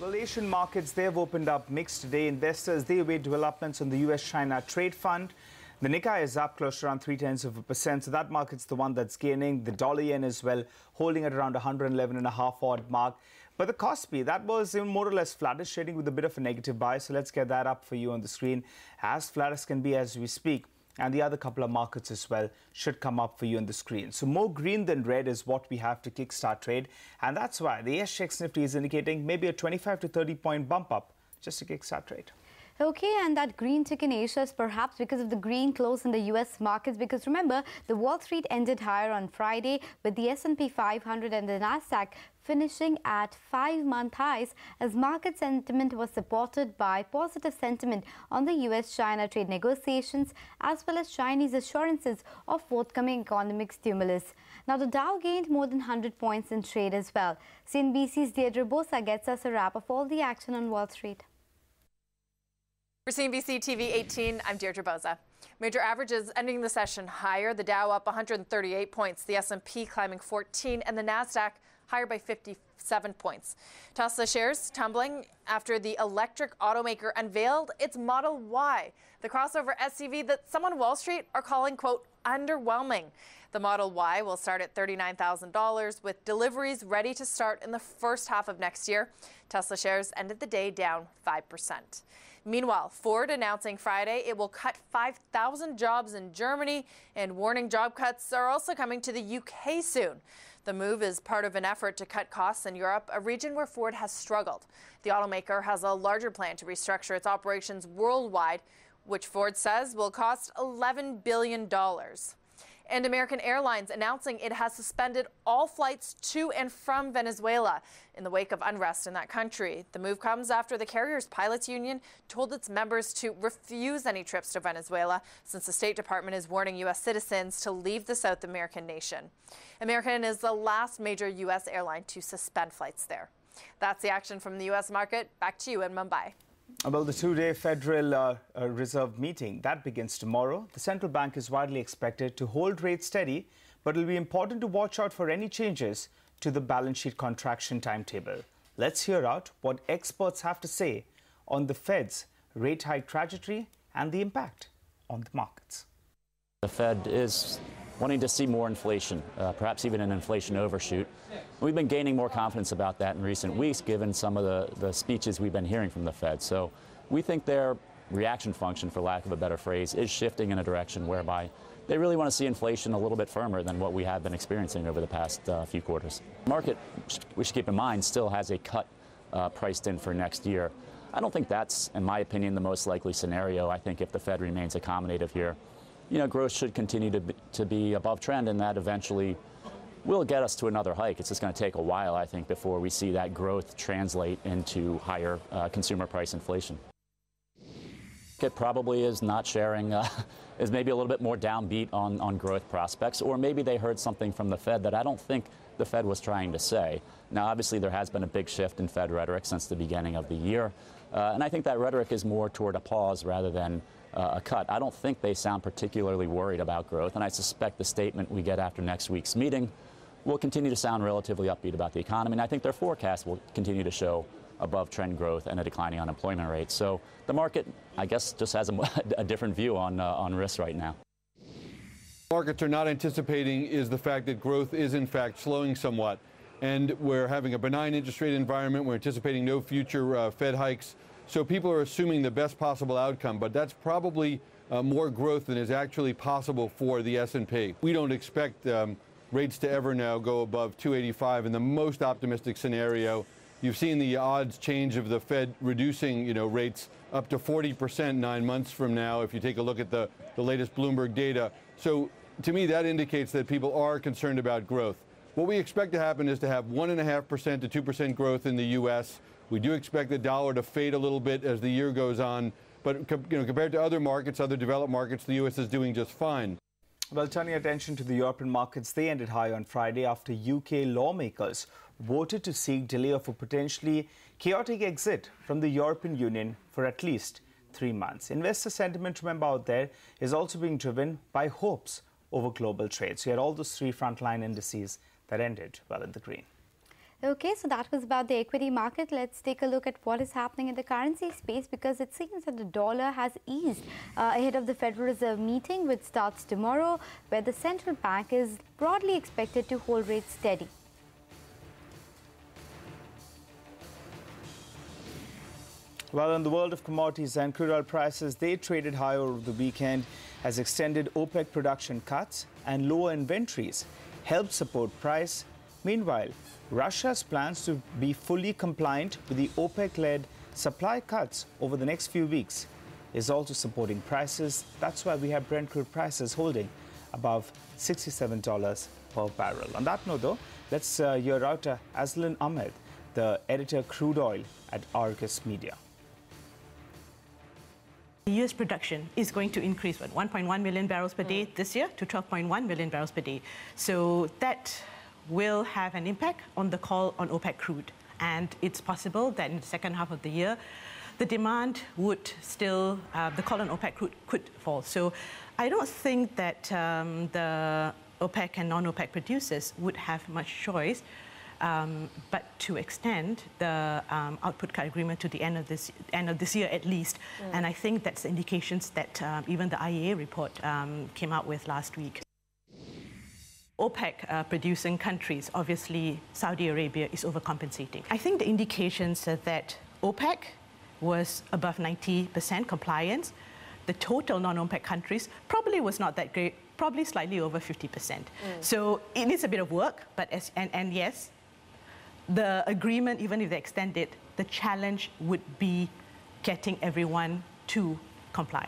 Well, Asian markets, they have opened up mixed today. Investors, they await developments on the U.S. China trade fund. The Nikkei is up close to around 0.3%. So that market's the one that's gaining. The dollar yen as well, holding at around 111.5 odd mark. But the Kospi, that was more or less flattish, trading with a bit of a negative bias. So let's get that up for you on the screen, as flat as can be as we speak. And the other couple of markets as well should come up for you on the screen. So more green than red is what we have to kickstart trade. And that's why the SGX Nifty is indicating maybe a 25 to 30 point bump up just to kickstart trade. Okay, and that green tick in Asia is perhaps because of the green close in the U.S. markets. Because remember, the Wall Street ended higher on Friday with the S&P 500 and the Nasdaq finishing at 5-month highs as market sentiment was supported by positive sentiment on the U.S. China trade negotiations as well as Chinese assurances of forthcoming economic stimulus. Now, the Dow gained more than 100 points in trade as well. CNBC's Deirdre Bosa gets us a wrap of all the action on Wall Street. For CNBC-TV18, I'm Deirdre Bosa. Major averages ending the session higher. The Dow up 138 points, the S&P climbing 14, and the Nasdaq higher by 57 points. Tesla shares tumbling after the electric automaker unveiled its Model Y, the crossover SUV that some on Wall Street are calling, quote, underwhelming. The Model Y will start at $39,000 with deliveries ready to start in the first half of next year. Tesla shares ended the day down 5%. Meanwhile, Ford announcing Friday it will cut 5,000 jobs in Germany, and warning job cuts are also coming to the UK soon. The move is part of an effort to cut costs in Europe, a region where Ford has struggled. The automaker has a larger plan to restructure its operations worldwide, which Ford says will cost $11 billion. And American Airlines announcing it has suspended all flights to and from Venezuela in the wake of unrest in that country. The move comes after the carrier's pilots union told its members to refuse any trips to Venezuela, since the State Department is warning U.S. citizens to leave the South American nation. American is the last major U.S. airline to suspend flights there. That's the action from the U.S. market. Back to you in Mumbai. Well, the two-day Federal Reserve meeting, that begins tomorrow. The central bank is widely expected to hold rates steady, but it will be important to watch out for any changes to the balance sheet contraction timetable. Let's hear out what experts have to say on the Fed's rate hike trajectory and the impact on the markets. The Fed is wanting to see more inflation, perhaps even an inflation overshoot. We've been gaining more confidence about that in recent weeks, given some of the speeches we've been hearing from the Fed. So we think their reaction function, for lack of a better phrase, is shifting in a direction whereby they really want to see inflation a little bit firmer than what we have been experiencing over the past few quarters. The market, we should keep in mind, still has a cut priced in for next year. I don't think that's, in my opinion, the most likely scenario. I think if the Fed remains accommodative here, growth should continue to be above trend, and that eventually will get us to another hike. It's just going to take a while, I think, before we see that growth translate into higher consumer price inflation. It probably is not sharing, is maybe a little bit more downbeat on growth prospects, or maybe they heard something from the Fed that I don't think the Fed was trying to say. Now, obviously, there has been a big shift in Fed rhetoric since the beginning of the year, and I think that rhetoric is more toward a pause rather than a cut. I don't think they sound particularly worried about growth, and I suspect the statement we get after next week's meeting will continue to sound relatively upbeat about the economy, and I think their forecast will continue to show above trend growth and a declining unemployment rate. So the market, I guess, just has a different view on risk right now. Markets are not anticipating is the fact that growth is in fact slowing somewhat, and we're having a benign interest rate environment. We're anticipating no future Fed hikes. So people are assuming the best possible outcome, but that's probably more growth than is actually possible for the S&P. We don't expect rates to ever now go above 285 in the most optimistic scenario. You've seen the odds change of the Fed reducing, rates up to 40% 9 months from now if you take a look at the latest Bloomberg data. So to me, that indicates that people are concerned about growth. What we expect to happen is to have 1.5% to 2% growth in the U.S. We do expect the dollar to fade a little bit as the year goes on, but compared to other markets, other developed markets, the U.S. is doing just fine. Well, turning attention to the European markets, they ended high on Friday after UK lawmakers voted to seek delay of a potentially chaotic exit from the European Union for at least 3 months. Investor sentiment, remember out there, is also being driven by hopes over global trade. So you had all those three frontline indices that ended well in the green. Okay, so that was about the equity market. Let's take a look at what is happening in the currency space, because it seems that the dollar has eased ahead of the Federal Reserve meeting, which starts tomorrow, where the central bank is broadly expected to hold rates steady. Well, in the world of commodities and crude oil prices, they traded higher over the weekend as extended OPEC production cuts and lower inventories helped support price. Meanwhile, Russia's plans to be fully compliant with the OPEC-led supply cuts over the next few weeks is also supporting prices. That's why we have Brent crude prices holding above $67 per barrel. On that note, though, let's hear out Azlan Ahmed, the editor crude oil at Argus Media. The U.S. production is going to increase, 1.1 million barrels per day this year to 12.1 million barrels per day. So that will have an impact on the call on OPEC crude. And it's possible that in the second half of the year, the demand would still, the call on OPEC crude could fall. So I don't think that the OPEC and non-OPEC producers would have much choice but to extend the output cut agreement to the end of this year at least. And I think that's the indications that even the IEA report came out with last week. OPEC producing countries, obviously Saudi Arabia is overcompensating. I think the indications are that OPEC was above 90% compliance. The total non-OPEC countries probably was not that great, probably slightly over 50%. So it needs a bit of work, but and yes, the agreement, even if they extend it, the challenge would be getting everyone to comply.